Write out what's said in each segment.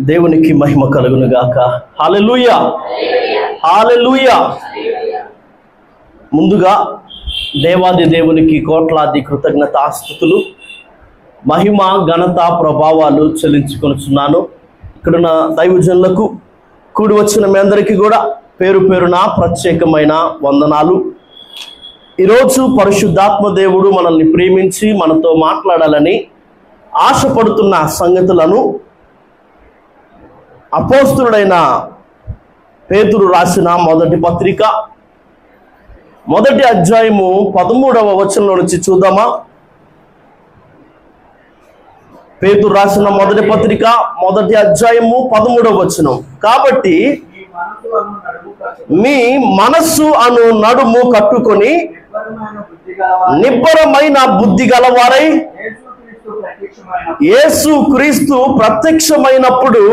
దేవునికి మహిమ కలుగును గాక. హల్లెలూయా, హల్లెలూయా. ముందుగా దేవాది దేవునికి కోట్లాది కృతజ్ఞతాస్తుతులు, మహిమ ఘనత ప్రభావాలు చెల్లించుకొనుచున్నాను. ఇక్కడున్న దైవజనులకు, కూడి వచ్చిన మీ అందరికీ కూడా పేరు పేరున ప్రత్యేకమైన వందనాలు. ఈరోజు పరిశుద్ధాత్మ దేవుడు మనల్ని ప్రేమించి మనతో మాట్లాడాలని ఆశపడుతున్న సంగతులను అపోస్తలుడైన పేతురు రాసిన మొదటి పత్రిక 1వ అధ్యాయము 13వ వచనంలో నుంచి చూద్దామా? పేతురు రాసిన మొదటి పత్రిక 1వ అధ్యాయము 13వ వచనం. కాబట్టి మీ మనస్సు అను నడుము కట్టుకొని నిబ్బరమైన బుద్ధి గలవారై యేసు క్రీస్తు ప్రత్యక్షమైనప్పుడు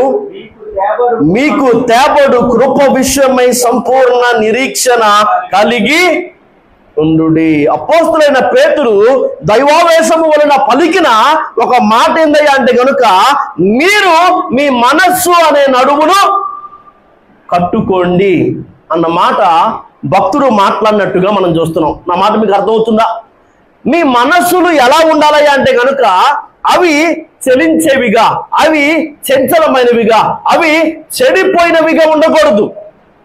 మీకు తేబడు కృప విషయమై సంపూర్ణ నిరీక్షణ కలిగి ఉండుడి. అపోస్తలుడైన పేతురు దైవావేశము వలన పలికిన ఒక మాట ఏందయ్యా అంటే గనుక, మీరు మీ మనస్సు అనే నడుమును కట్టుకోండి అన్న మాట భక్తుడు మాట్లాడినట్టుగా మనం చూస్తున్నాం. నా మాట మీకు అర్థమవుతుందా? మీ మనస్సులు ఎలా ఉండాలయ్యా అంటే గనుక, అవి చలించేవిగా, అవి చంచలమైనవిగా, అవి చెడిపోయినవిగా ఉండకూడదు.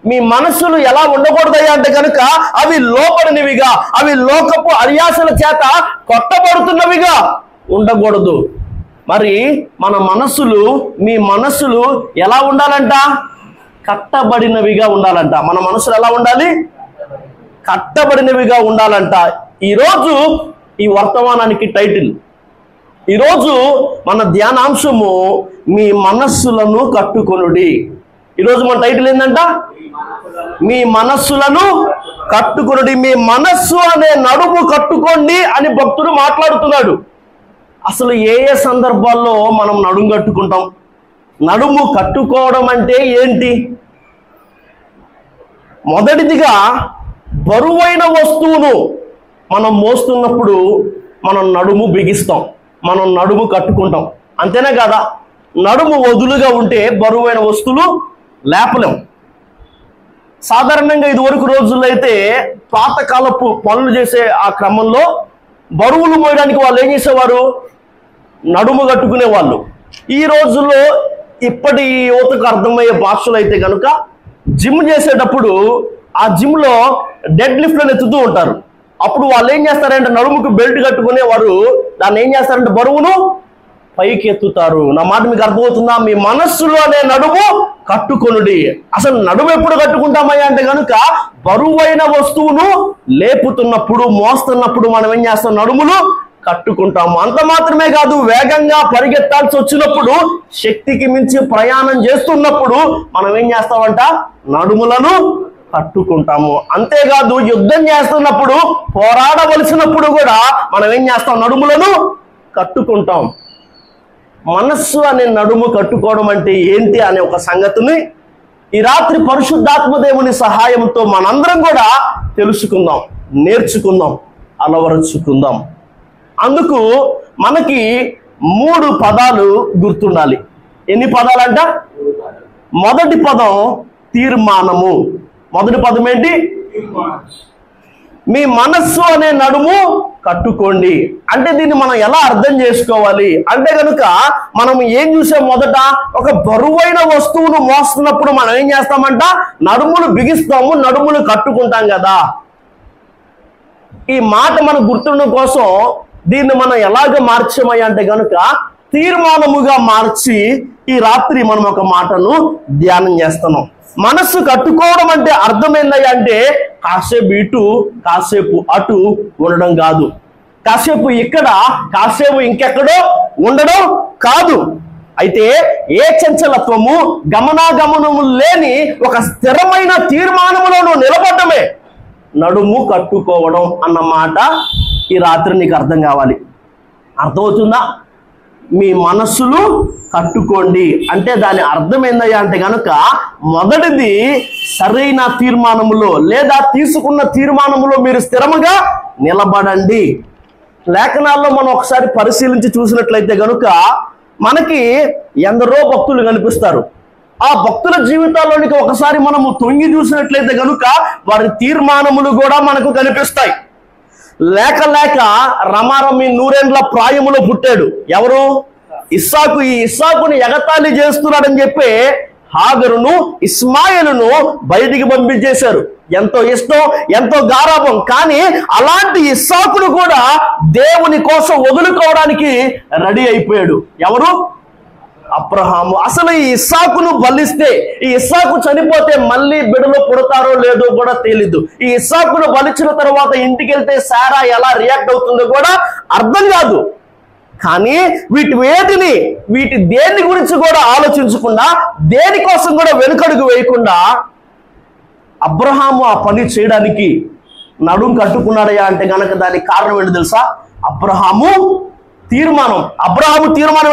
మీ మనస్సులు ఎలా ఉండకూడదయ్యా అంటే కనుక, అవి లోపడినవిగా, అవి లోకపు అర్యాసల చేత కొట్టబడుతున్నవిగా ఉండకూడదు. మరి మన మనస్సులు, మీ మనస్సులు ఎలా ఉండాలంట? కట్టబడినవిగా ఉండాలంట. మన మనస్సులు ఎలా ఉండాలి? కట్టబడినవిగా ఉండాలంట. ఈరోజు ఈ వర్తమానానికి టైటిల్, ఈరోజు మన ధ్యానాంశము మీ మనస్సులను కట్టుకొనుడి. ఈరోజు మన టైటిల్ ఏంటంట? మీ మనస్సులను కట్టుకొనుడి. మీ మనస్సు అనే నడుము కట్టుకోండి అని భక్తుడు మాట్లాడుతున్నాడు. అసలు ఏ ఏ సందర్భాల్లో మనం నడుము కట్టుకుంటాం? నడుము కట్టుకోవడం అంటే ఏంటి? మొదటిదిగా, బరువైన వస్తువును మనం మోస్తున్నప్పుడు మనం నడుము బిగిస్తాం, మనం నడుము కట్టుకుంటాం. అంతేనే కదా? నడుము వదులుగా ఉంటే బరువైన వస్తువులు లేపలేం. సాధారణంగా ఇదివరకు రోజుల్లో అయితే పాతకాలపు పనులు చేసే ఆ క్రమంలో బరువులు మోయడానికి వాళ్ళు ఏం చేసేవారు? నడుము కట్టుకునేవాళ్ళు. ఈ రోజుల్లో ఇప్పటి యువతకు అర్థమయ్యే భాషలు అయితే కనుక, జిమ్ చేసేటప్పుడు ఆ జిమ్లో డెడ్ లిఫ్ట్లను ఎత్తుతూ ఉంటారు. అప్పుడు వాళ్ళు ఏం చేస్తారంటే నడుముకు బెల్ట్ కట్టుకునే వారు దాన్ని ఏం చేస్తారంటే బరువును పైకి ఎత్తుతారు. నా మాట మీకు అర్థమవుతుందా? మీ మనస్సులో అనే నడుము కట్టుకొనుడి. అసలు నడుము ఎప్పుడు కట్టుకుంటామయ్యా అంటే కనుక, బరువైన వస్తువును లేపుతున్నప్పుడు, మోస్తున్నప్పుడు మనం ఏం చేస్తాం? నడుములు కట్టుకుంటాము. అంత మాత్రమే కాదు, వేగంగా పరిగెత్తాల్సి వచ్చినప్పుడు, శక్తికి మించి ప్రయాణం చేస్తున్నప్పుడు మనం ఏం చేస్తామంట? నడుములను కట్టుకుంటాము. అంతేకాదు, యుద్ధం చేస్తున్నప్పుడు, పోరాడవలసినప్పుడు కూడా మనం ఏం చేస్తాం? నడుములను కట్టుకుంటాం. మనస్సు అనే నడుము కట్టుకోవడం అంటే ఏంటి అనే ఒక సంగతిని ఈ రాత్రి పరిశుద్ధాత్మ దేవుని సహాయంతో మనందరం కూడా తెలుసుకుందాం, నేర్చుకుందాం, అలవరుచుకుందాం. అందుకు మనకి 3 పదాలు గుర్తుండాలి. ఎన్ని పదాలంట? మొదటి పదం తీర్మానము. మొదటి పదం ఏంటి? మీ మనస్సు అనే నడుము కట్టుకోండి. అంటే దీన్ని మనం ఎలా అర్థం చేసుకోవాలి అంటే కనుక, మనం ఏం చూసాం? మొదట ఒక బరువైన వస్తువును మోస్తున్నప్పుడు మనం ఏం చేస్తామంట? నడుములు బిగిస్తాము, నడుములు కట్టుకుంటాం కదా. ఈ మాట మనకు గుర్తుండడం కోసం దీన్ని మనం ఎలాగ మార్చామయ్యా అంటే కనుక, తీర్మానముగా మార్చి ఈ రాత్రి మనం ఒక మాటను ధ్యానం చేస్తున్నాం. మనస్సు కట్టుకోవడం అంటే అర్థమైందయ్యా అంటే, కాసేపు ఇటు కాసేపు అటు ఉండడం కాదు, కాసేపు ఇక్కడ కాసేపు ఇంకెక్కడో ఉండడం కాదు. అయితే ఏ చంచలత్వము, గమనాగమనము లేని ఒక స్థిరమైన తీర్మానములో నిలబడమే నడుము కట్టుకోవడం అన్న మాట ఈ రాత్రి నీకు అర్థం కావాలి. అర్థమవుతుందా? మీ మనస్సులు కట్టుకోండి అంటే దాని అర్థం ఏందయ్యా అంటే కనుక, మొదటిది సరైన తీర్మానములో లేదా తీసుకున్న తీర్మానములో మీరు స్థిరముగా నిలబడండి. లేఖనాల్లో మనం ఒకసారి పరిశీలించి చూసినట్లయితే కనుక, మనకి ఎందరో భక్తులు కనిపిస్తారు. ఆ భక్తుల జీవితాల్లోనికి ఒకసారి మనము తొంగి చూసినట్లయితే కనుక వారి తీర్మానములు కూడా మనకు కనిపిస్తాయి. లేక లేక రమారమి 100 ఏండ్ల ప్రాయములో పుట్టాడు. ఎవరు? ఇస్సాకు. ఈ ఇస్సాకుని ఎగతాళి చేస్తున్నాడని చెప్పి హాగరును ఇస్మాయిలును బయటికి పంపించేశారు. ఎంతో ఇష్టం, ఎంతో గారాబం. కానీ అలాంటి ఇస్సాకును కూడా దేవుని కోసం వదులుకోవడానికి రెడీ అయిపోయాడు. ఎవరు? అబ్రహాము. అసలు ఈ ఇస్సాకును బలిస్తే, ఈ ఇస్సాకు చనిపోతే మళ్ళీ బిడ్డలు పుడతారో లేదో కూడా తెలీదు. ఈ ఇస్సాకును బలిచిన తర్వాత ఇంటికి వెళ్తే సారా ఎలా రియాక్ట్ అవుతుందో కూడా అర్థం కాదు. కానీ వీటి దేని గురించి కూడా ఆలోచించకుండా, దేనికోసం కూడా వెనుకడుగు వేయకుండా అబ్రహాము ఆ పని చేయడానికి నడుం కట్టుకున్నాడయా అంటే గనక దానికి కారణం ఏంటి తెలుసా? అబ్రహాము తీర్మానం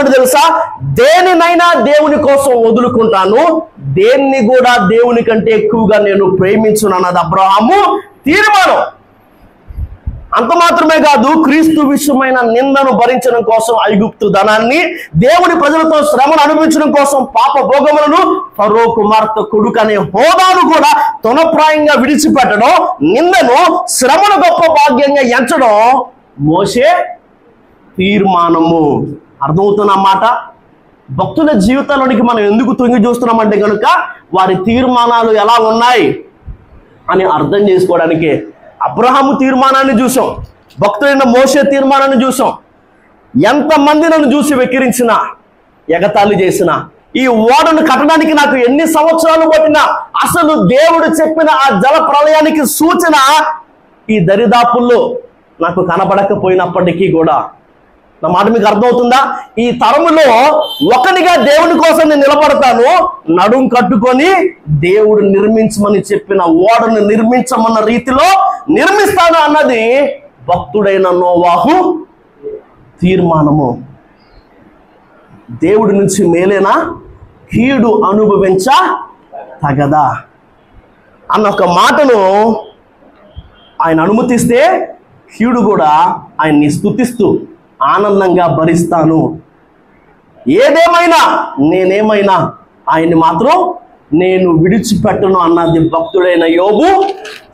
ఏంటి తెలుసా? దేనినైనా దేవుని కోసం వదులుకుంటాను, దేన్ని కూడా దేవుని కంటే ఎక్కువగా నేను ప్రేమించును అన్నది అబ్రహాము తీర్మానం. అంత మాత్రమే కాదు, క్రీస్తు విషయమైన నిందను భరించడం కోసం ఐగుప్తు ధనాన్ని, దేవుని ప్రజలతో శ్రమను అనుభవించడం కోసం పాప భోగములను, ఫరో కుమార్తె కొడుకు అనే హోదాను కూడా తొనప్రాయంగా విడిచిపెట్టడం, నిందను శ్రమను గొప్ప భాగ్యంగా ఎంచడం మోషే తీర్మానము. అర్థమవుతున్న మాట? భక్తుల జీవితాల్లోనికి మనం ఎందుకు తొంగి చూస్తున్నామంటే కనుక వారి తీర్మానాలు ఎలా ఉన్నాయి అని అర్థం చేసుకోవడానికే. అబ్రహాము తీర్మానాన్ని చూసాం, భక్తులైన మోషే తీర్మానాన్ని చూసాం. ఎంతమంది నన్ను చూసి వెక్కిరించినా, ఎగతాళి చేసినా, ఈ ఓడను కట్టడానికి నాకు ఎన్ని సంవత్సరాలు పట్టినా, అసలు దేవుడు చెప్పిన ఆ జల ప్రళయానికి సూచన ఈ దరిదాపుల్లో నాకు కనబడకపోయినప్పటికీ కూడా, నా మాట మీకు అర్థమవుతుందా? ఈ తరములో ఒకనిగా దేవుని కోసం నేను నిలబడతాను, నడుం కట్టుకొని దేవుడు నిర్మించమని చెప్పిన ఓడను నిర్మించమన్న రీతిలో నిర్మిస్తాను అన్నది భక్తుడైన నోవాహు తీర్మానము. దేవుడి నుంచి మేలేనా, కీడు అనుభవించ తగదా అన్న ఒక మాటను ఆయన అనుమతిస్తే, కీడు కూడా ఆయన్ని స్తుతిస్తూ ఆనందంగా భరిస్తాను. నేనేమైనా ఆయన్ని మాత్రం నేను విడిచిపెట్టను అన్నది భక్తుడైన యోబు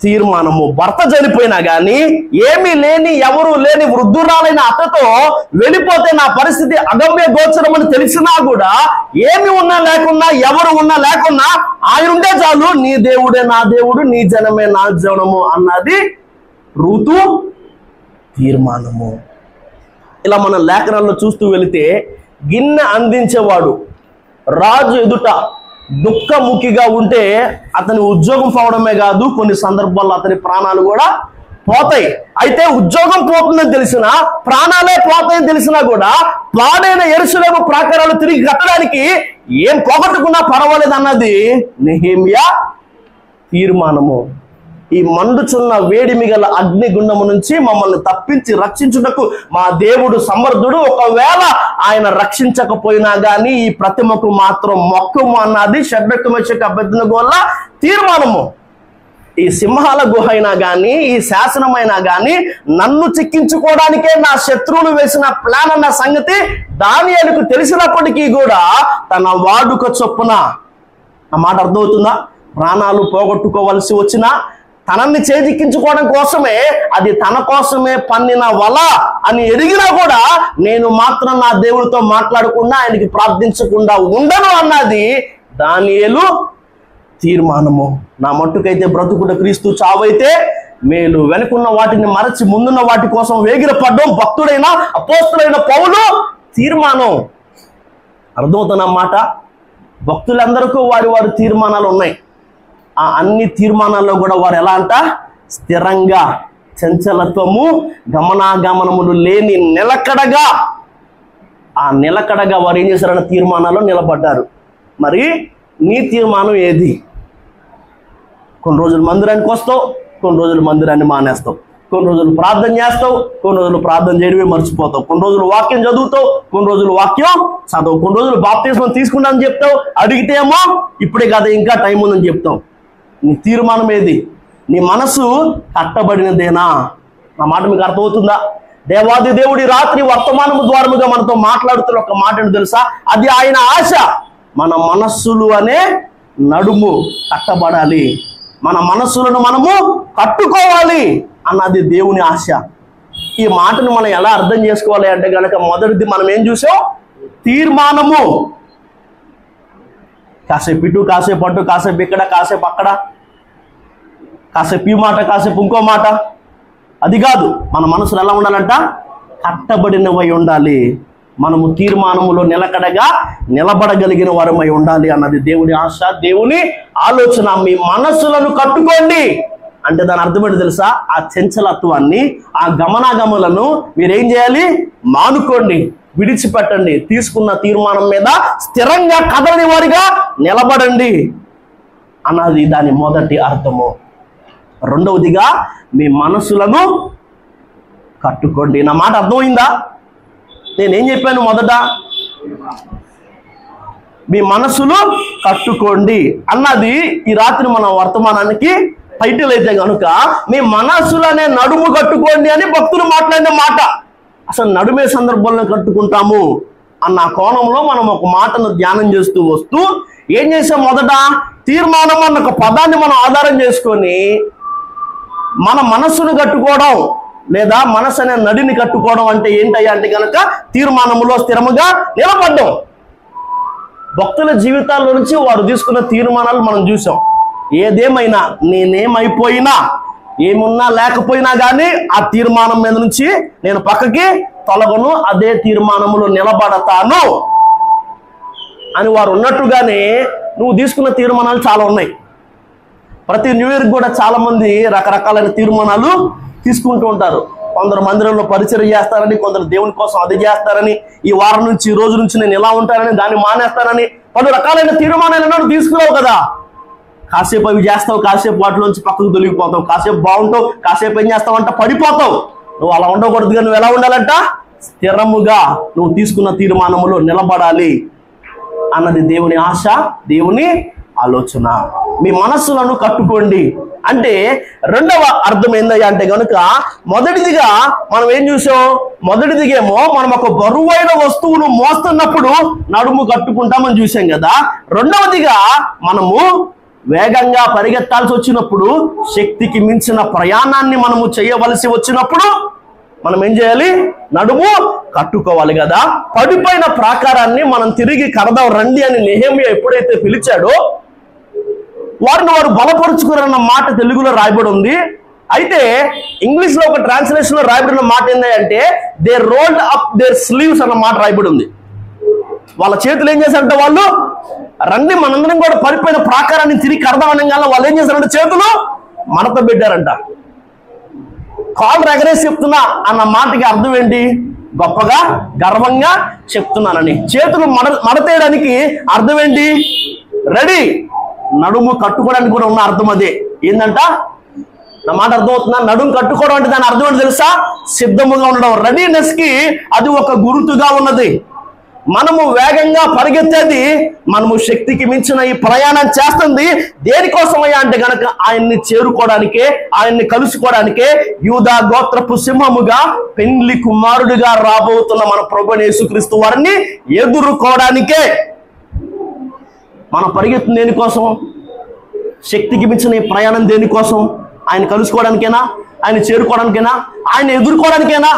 తీర్మానము. భర్త చనిపోయినా కానీ, ఏమీ లేని, ఎవరు లేని వృద్ధురాలైన అతతో వెళ్ళిపోతే నా పరిస్థితి అగమ్య గోచరం అని తెలిసినా కూడా, ఏమి ఉన్నా లేకున్నా, ఎవరు ఉన్నా లేకున్నా, ఆయన ఉండే చాలు, నీ దేవుడే నా దేవుడు, నీ జనమే నా జనము అన్నది ఋతు తీర్మానము. ఇలా మన లేఖనాల్లో చూస్తూ వెళితే, గిన్నె అందించేవాడు రాజు ఎదుట దుఃఖముఖిగా ఉంటే అతని ఉద్యోగం పోవడమే కాదు, కొన్ని సందర్భాల్లో అతని ప్రాణాలు కూడా పోతాయి. అయితే ఉద్యోగం పోతుందని తెలిసినా, ప్రాణాలే పోతాయని తెలిసినా కూడా, పాడైన యెరూషలేము ప్రాకారాలు తిరిగి కట్టడానికి ఏం పోగొట్టుకున్నా పర్వాలేదు అన్నది నెహెమ్యా తీర్మానము. ఈ మండుచున్న వేడిమి గల అగ్నిగుండము నుంచి మమ్మల్ని తప్పించి రక్షించుటకు మా దేవుడు సమర్థుడు, ఒకవేళ ఆయన రక్షించకపోయినా గానీ ఈ ప్రతిమకు మాత్రం మొక్కము అన్నది షడ్రక్ మెషక్ అబేద్నెగో తీర్మానము. ఈ సింహాల గుహ అయినా కానీ, ఈ శాసనమైనా కానీ నన్ను చిక్కించుకోవడానికే నా శత్రువులు వేసిన ప్లాన్ అన్న సంగతి దానియేలుకు తెలిసినప్పటికీ కూడా తన వాడుక చొప్పున, ఆ మాట అర్థమవుతుందా? ప్రాణాలు పోగొట్టుకోవలసి వచ్చినా, తనని చేజిక్కించుకోవడం కోసమే, అది తన కోసమే పన్నిన వల అని ఎరిగినా కూడా, నేను మాత్రం నా దేవుడితో మాట్లాడకుండా, ఆయనకి ప్రార్థించకుండా ఉండను అన్నది దానియేలు తీర్మానము. నా మట్టుకైతే బ్రతుకుట క్రీస్తు, చావైతే మేలు. వెనుకున్న వాటిని మరచి ముందున్న వాటి కోసం వేగిరపడ్డం భక్తుడైన అపోస్తలుడైన పౌలు తీర్మానం. అర్థమవుతున్నమాట? భక్తులందరికీ వారి తీర్మానాలు ఉన్నాయి. ఆ అన్ని తీర్మానాల్లో కూడా వారు ఎలా అంట? స్థిరంగా, చంచలత్వము, గమనాగమనములు లేని నిలకడగా, ఆ నిలకడగా వారు ఏం చేశారన్న తీర్మానాల్లో నిలబడ్డారు. మరి నీ తీర్మానం ఏది? కొన్ని రోజులు మందిరానికి వస్తావు, కొన్ని రోజులు మందిరాన్ని మానేస్తావు, కొన్ని రోజులు ప్రార్థన చేస్తావు, కొన్ని రోజులు ప్రార్థన చేయడమే మర్చిపోతావు, కొన్ని రోజులు వాక్యం చదువుతావు, కొన్ని రోజులు వాక్యం చదవు, కొన్ని రోజులు బాప్తిస్మం తీసుకుంటానని చెప్తావు, అడిగితే ఏమో ఇప్పుడే కదా ఇంకా టైం ఉందని చెప్తావు. నీ తీర్మానం ఏది? నీ మనసు కట్టబడినదేనా? నా మాట మీకు అర్థమవుతుందా? దేవాది దేవుడి రాత్రి వర్తమానము ద్వారముగా మనతో మాట్లాడుతున్న ఒక మాటను తెలుసా? అది ఆయన ఆశ. మన మనస్సులు అనే నడుము కట్టబడాలి, మన మనస్సులను మనము కట్టుకోవాలి అన్నది దేవుని ఆశ. ఈ మాటను మనం ఎలా అర్థం చేసుకోవాలి అంటే కనుక, మొదటిది మనం ఏం చూసాం? తీర్మానము. కాసేపు ఇటు, కాసేపు అటు, కాసేపు ఇక్కడ, కాసేపు అక్కడ, కాసేపు ఈ మాట, కాసేపు ఇంకో మాట. అది కాదు. మన మనసులు ఎలా ఉండాలంట? కట్టబడినవై ఉండాలి. మనము తీర్మానములో నిలకడగా నిలబడగలిగిన వారమై ఉండాలి అన్నది దేవుని ఆశ, దేవుని ఆలోచన. మీ మనస్సులను కట్టుకోండి అంటే దాని అర్థం ఏంటో తెలుసా? ఆ చంచలత్వాన్ని, ఆ గమనాగములను మీరేం చేయాలి? మానుకోండి, విడిచిపెట్టండి. తీసుకున్న తీర్మానం మీద స్థిరంగా కదలని వారిగా నిలబడండి అన్నది దాని మొదటి అర్థము. రెండవదిగా మీ మనసులను కట్టుకోండి. నా మాట అర్థమైందా? నేనేం చెప్పాను? మొదట మీ మనసులు కట్టుకోండి అన్నది ఈ రాత్రి మన వర్తమానానికి టైటిల్ అయితే కనుక, మీ మనసులు అనే నడుము కట్టుకోండి అని భక్తులు మాట్లాడిన మాట. అసలు నడుమే సందర్భంలో కట్టుకుంటాము అన్న కోణంలో మనం ఒక మాటను ధ్యానం చేస్తూ వస్తూ ఏం చేసాం? మొదట తీర్మానం అన్న ఒక పదాన్ని మనం ఆధారం చేసుకొని మన మనస్సును కట్టుకోవడం లేదా మనసు అనే నడిని కట్టుకోవడం అంటే ఏంటయ్యా అంటే కనుక, తీర్మానములో స్థిరముగా నిలబడ్డం. భక్తుల జీవితాల్లో నుంచి వారు తీసుకున్న తీర్మానాలు మనం చూసాం. ఏదేమైనా, నేనేమైపోయినా, ఏమున్నా లేకపోయినా కానీ ఆ తీర్మానం మీద నుంచి నేను పక్కకి తొలగను, అదే తీర్మానములో నిలబడతాను అని వారు ఉన్నట్టుగానే నువ్వు తీసుకున్న తీర్మానాలు చాలా ఉన్నాయి. ప్రతి న్యూ ఇయర్కి కూడా చాలా మంది రకరకాలైన తీర్మానాలు తీసుకుంటూ ఉంటారు. కొందరు మందిరంలో పరిచయం చేస్తారని, కొందరు దేవుని కోసం అది చేస్తారని, ఈ వారం నుంచి, ఈ రోజు నుంచి నేను ఇలా ఉంటానని, దాన్ని మానేస్తానని, పలు రకాలైన తీర్మానాలు తీసుకురావు కదా. కాసేపు అవి చేస్తావు, కాసేపు వాటిలోంచి పక్కకు తొలగిపోతావు, కాసేపు బాగుంటావు, కాసేపు ఏం చేస్తావంట పడిపోతావు. నువ్వు అలా ఉండకూడదుగా. నువ్వు ఎలా ఉండాలంట? స్థిరముగా నువ్వు తీసుకున్న తీర్మానములో నిలబడాలి అన్నది దేవుని ఆశ, దేవుని ఆలోచన. మీ మనస్సులను కట్టుకోండి అంటే రెండవ అర్థం ఏందయ్యా అంటే కనుక, మొదటిదిగా మనం ఏం చూసాం? మొదటిదిగేమో మనం ఒక బరువైన వస్తువును మోస్తున్నప్పుడు నడుము కట్టుకుంటామని చూసాం కదా. రెండవదిగా మనము వేగంగా పరిగెత్తాల్సి వచ్చినప్పుడు, శక్తికి మించిన ప్రయాణాన్ని మనము చేయవలసి వచ్చినప్పుడు మనం ఏం చేయాలి? నడుము కట్టుకోవాలి కదా. పడిపోయిన ప్రాకారాన్ని మనం తిరిగి కడదాం రండి అని నెహెమ్యా ఎప్పుడైతే పిలిచాడో వారిని వారు బలపరుచుకున్న మాట తెలుగులో రాయబడి ఉంది. అయితే ఇంగ్లీష్ లో ఒక ట్రాన్స్లేషన్ లో రాయబడిన మాట ఏంటంటే, they rolled up their sleeves అన్న మాట రాయబడి ఉంది. వాళ్ళ చేతులు ఏం చేశారంటే, వాళ్ళు రండి మనందరం కూడా పడిపోయిన ప్రాకారాన్ని తిరిగి కడదామనగానే వాళ్ళు ఏం చేశారంటే చేతులు మడత పెట్టారంట. కాళ్ళు ఎగరేసి చెప్తున్నా అన్న మాటకి అర్థం ఏంటి? గొప్పగా గర్వంగా చెప్తున్నానని. చేతులు మడతేయడానికి అర్థం ఏంటి? రెడీ. నడుము కట్టుకోవడానికి కూడా ఉన్న అర్థం అదే. ఏంటంట? నా మాట అర్థమవుతుందా? నడుము కట్టుకోవడం అంటే దాని అర్థం ఏంటి తెలుసా? సిద్ధముగా ఉండడం. రెడీనెస్ కి అది ఒక గుర్తుగా ఉన్నది. మనము వేగంగా పరిగెత్తేది, మనము శక్తికి మించిన ఈ ప్రయాణం చేస్తుంది దేనికోసమయ్యా అంటే గనక ఆయన్ని చేరుకోవడానికే, ఆయన్ని కలుసుకోవడానికే. యూదా గోత్రపు సింహముగా, పెండ్లి కుమారుడిగా రాబోతున్న మన ప్రభువైన యేసుక్రీస్తు వారిని ఎదుర్కోవడానికే మనం పరిగెత్తున్న దేనికోసం? శక్తికి మించిన ఈ ప్రయాణం దేనికోసం? ఆయన కలుసుకోవడానికేనా? ఆయన చేరుకోవడానికేనా? ఆయన ఎదుర్కోవడానికేనా?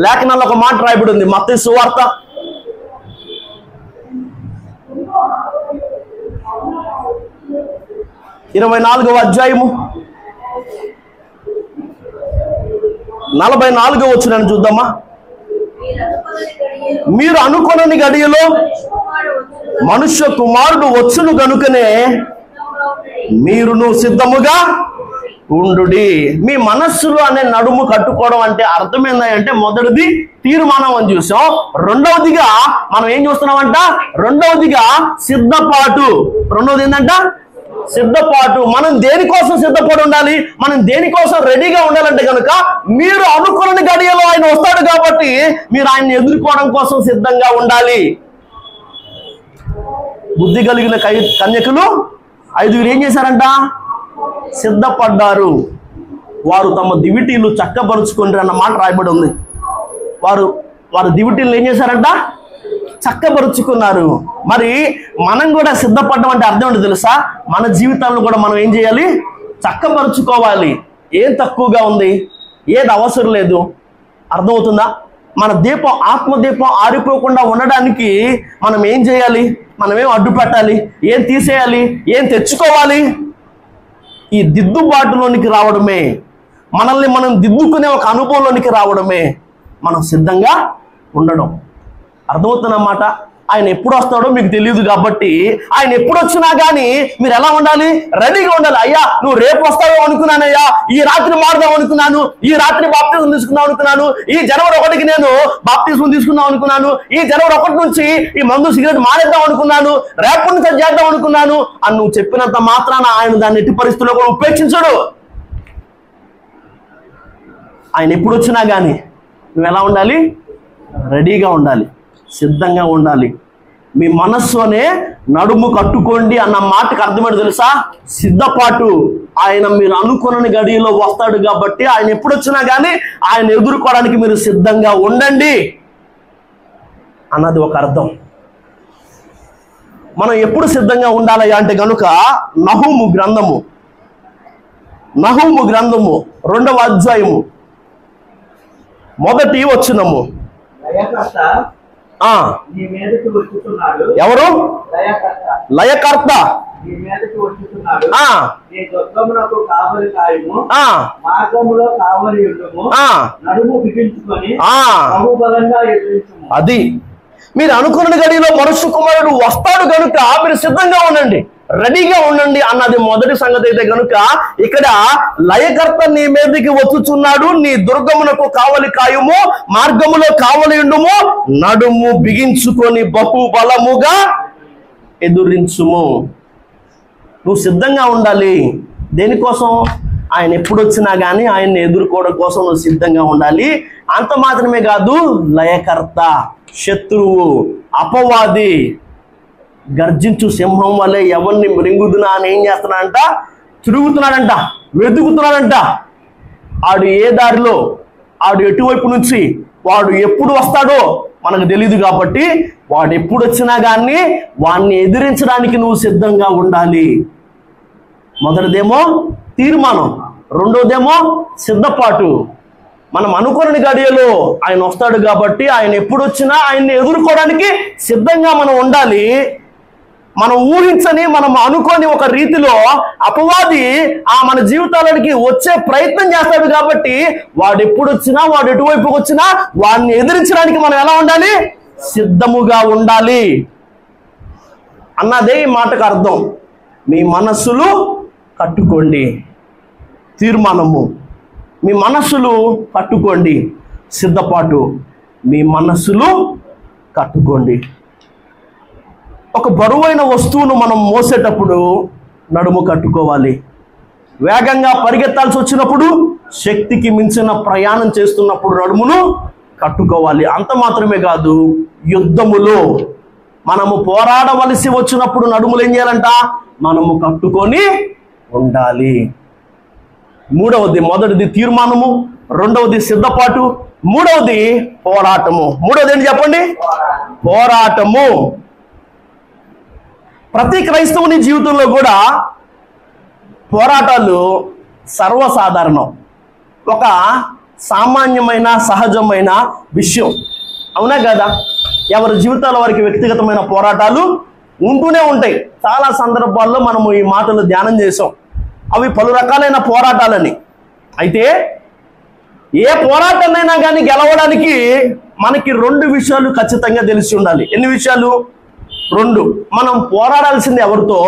లేఖనాల్లో ఒక మాట రాయబడి ఉంది. మత్తయి సువార్త 24వ అధ్యాయము 44వ వచనాన్ని చూద్దామా. మీరు అనుకొనని గడియలో మనుష్య కుమారుడు వచ్చును గనుకనే మీరును సిద్ధముగా ఉండుడి. మీ మనస్సులు అనే నడుము కట్టుకోవడం అంటే అర్థం ఏంటంటే, మొదటిది తీర్మానం అని చూసాం. రెండవదిగా మనం ఏం చూస్తున్నామంట? రెండవదిగా సిద్ధపాటు. రెండవది ఏంటంట? సిద్ధపాటు. మనం దేనికోసం సిద్ధపడి ఉండాలి? మనం దేనికోసం రెడీగా ఉండాలంటే కనుక, మీరు అనుకున్న గడియలో ఆయన వస్తాడు కాబట్టి మీరు ఆయన్ని ఎదుర్కోవడం కోసం సిద్ధంగా ఉండాలి. బుద్ధి కలిగిన కన్యకులు 5 ఏం చేశారంట? సిద్ధపడ్డారు. వారు తమ దివిటీలు చక్కపరుచుకుంటారు అన్న మాట రాయబడి ఉంది. వారు దివిటీలు ఏం చేశారంట? చక్కబరుచుకున్నారు. మరి మనం కూడా సిద్ధపడడం అంటే అర్థం ఏంటో తెలుసా? మన జీవితాలను కూడా మనం ఏం చేయాలి? చక్కబరుచుకోవాలి. ఏం తక్కువగా ఉంది? ఏది అవసరం లేదు? అర్థమవుతుందా? మన దీపం, ఆత్మదీపం ఆరిపోకుండా ఉండడానికి మనం ఏం చేయాలి? మనం ఏం అడ్డు పెట్టాలి? ఏం తీసేయాలి? ఏం తెచ్చుకోవాలి? ఈ దిద్దుబాటులోనికి రావడమే, మనల్ని మనం దిద్దుకునే ఒక అనుభవంలోనికి రావడమే మనం సిద్ధంగా ఉండడం. అర్థమవుతున్నమాట? ఆయన ఎప్పుడు వస్తాడో మీకు తెలియదు కాబట్టి ఆయన ఎప్పుడు వచ్చినా కానీ మీరు ఎలా ఉండాలి? రెడీగా ఉండాలి. అయ్యా నువ్వు రేపు వస్తావో అనుకున్నానయ్యా, ఈ రాత్రి మారుదాం అనుకున్నాను, ఈ రాత్రి బాప్తిజం తీసుకుందాం అనుకున్నాను, ఈ జనవరి 1కి నేను బాప్తిజం తీసుకుందాం అనుకున్నాను, ఈ జనవరి 1 నుంచి ఈ మందు సిగరెట్ మానేద్దాం అనుకున్నాను, రేపటి నుంచి చేద్దాం అనుకున్నాను అని నువ్వు చెప్పినంత మాత్రాన ఆయన దాన్ని ఎట్టి పరిస్థితుల్లో కూడా ఉపేక్షించడు. ఆయన ఎప్పుడు వచ్చినా కానీ నువ్వు ఎలా ఉండాలి? రెడీగా ఉండాలి, సిద్ధంగా ఉండాలి. మీ మనస్సునే నడుము కట్టుకోండి అన్న మాటకు అర్థమేంటో తెలుసా? సిద్ధపాటు. ఆయన మీరు అనుకున్న గడియలో వస్తాడు కాబట్టి ఆయన ఎప్పుడు వచ్చినా కానీ ఆయన ఎదుర్కోవడానికి మీరు సిద్ధంగా ఉండండి అన్నది ఒక అర్థం. మనం ఎప్పుడు సిద్ధంగా ఉండాలి అంటే కనుక నహూము గ్రంథము 2వ అధ్యాయము 1వ వచనము. ఎవరు? లయకర్త. అది మీరు అనుకున్న గడిలో మనుష్య కుమారుడు వస్తాడు కనుక మీరు సిద్ధంగా ఉండండి, రెడీగా ఉండండి అన్నది మొదటి సంగతి. అయితే కనుక ఇక్కడ లయకర్త నీ మీదకి వచ్చుచున్నాడు, నీ దుర్గమునకు కావలి కాయుము, మార్గములో కావలి ఉండుము, నడుము బిగించుకొని బహుబలముగా ఎదురించుము. నువ్వు సిద్ధంగా ఉండాలి. దేనికోసం? ఆయన ఎప్పుడు వచ్చినా కానీ ఆయన్ని ఎదుర్కోవడం కోసం నువ్వు సిద్ధంగా ఉండాలి. అంత మాత్రమే కాదు, లయకర్త, శత్రువు, అపవాది గర్జించు సింహం వల్లే ఎవరిని మృంగుదునా అని ఏం చేస్తున్నాడంట? తిరుగుతున్నాడంట, వెతుకుతున్నాడంట. ఆడు ఏ దారిలో, ఆడు ఎటువైపు నుంచి, వాడు ఎప్పుడు వస్తాడో మనకు తెలియదు కాబట్టి వాడు ఎప్పుడు వచ్చినా కానీ వాడిని ఎదిరించడానికి నువ్వు సిద్ధంగా ఉండాలి. మొదటిదేమో తీర్మానం, రెండోదేమో సిద్ధపాటు. మనం అనుకోని గడియలో ఆయన వస్తాడు కాబట్టి ఆయన ఎప్పుడు వచ్చినా ఆయన్ని ఎదుర్కోవడానికి సిద్ధంగా మనం ఉండాలి. మనం ఊహించని, మనం అనుకోని ఒక రీతిలో అపవాది మన జీవితాలకి వచ్చే ప్రయత్నం చేస్తాడు కాబట్టి వాడు ఎప్పుడు వచ్చినా, వాడు ఎటువైపుకి వచ్చినా వాడిని ఎదిరించడానికి మనం ఎలా ఉండాలి? సిద్ధముగా ఉండాలి అన్నదే ఈ మాటకు అర్థం. మీ మనస్సులు కట్టుకోండి, తీర్మానము. మీ మనస్సులు కట్టుకోండి, సిద్ధపాటు. మీ మనస్సులు కట్టుకోండి. ఒక బరువైన వస్తువును మనం మోసేటప్పుడు నడుము కట్టుకోవాలి. వేగంగా పరిగెత్తాల్సి వచ్చినప్పుడు, శక్తికి మించిన ప్రయాణం చేస్తున్నప్పుడు నడుమును కట్టుకోవాలి. అంత మాత్రమే కాదు, యుద్ధములో మనము పోరాడవలసి వచ్చినప్పుడు నడుములు ఏం చేయాలంట? మనము కట్టుకొని ఉండాలి. మొదటిది తీర్మానము, రెండవది సిద్ధపాటు, మూడవది పోరాటము. మూడవది ఏంటి చెప్పండి? పోరాటము. ప్రతి క్రైస్తవుని జీవితంలో కూడా పోరాటాలు సర్వసాధారణం, ఒక సామాన్యమైన సహజమైన విషయం. అవునా కదా? ఎవరి జీవితాల వారికి వ్యక్తిగతమైన పోరాటాలు ఉంటూనే ఉంటాయి. చాలా సందర్భాల్లో మనము ఈ మాటలు ధ్యానం చేసాం. అవి పలు రకాలైన పోరాటాలని. అయితే ఏ పోరాటాన్నైనా కానీ గెలవడానికి మనకి 2 విషయాలు ఖచ్చితంగా తెలిసి ఉండాలి. ఎన్ని విషయాలు? 2. మనం పోరాడాల్సింది ఎవరితో,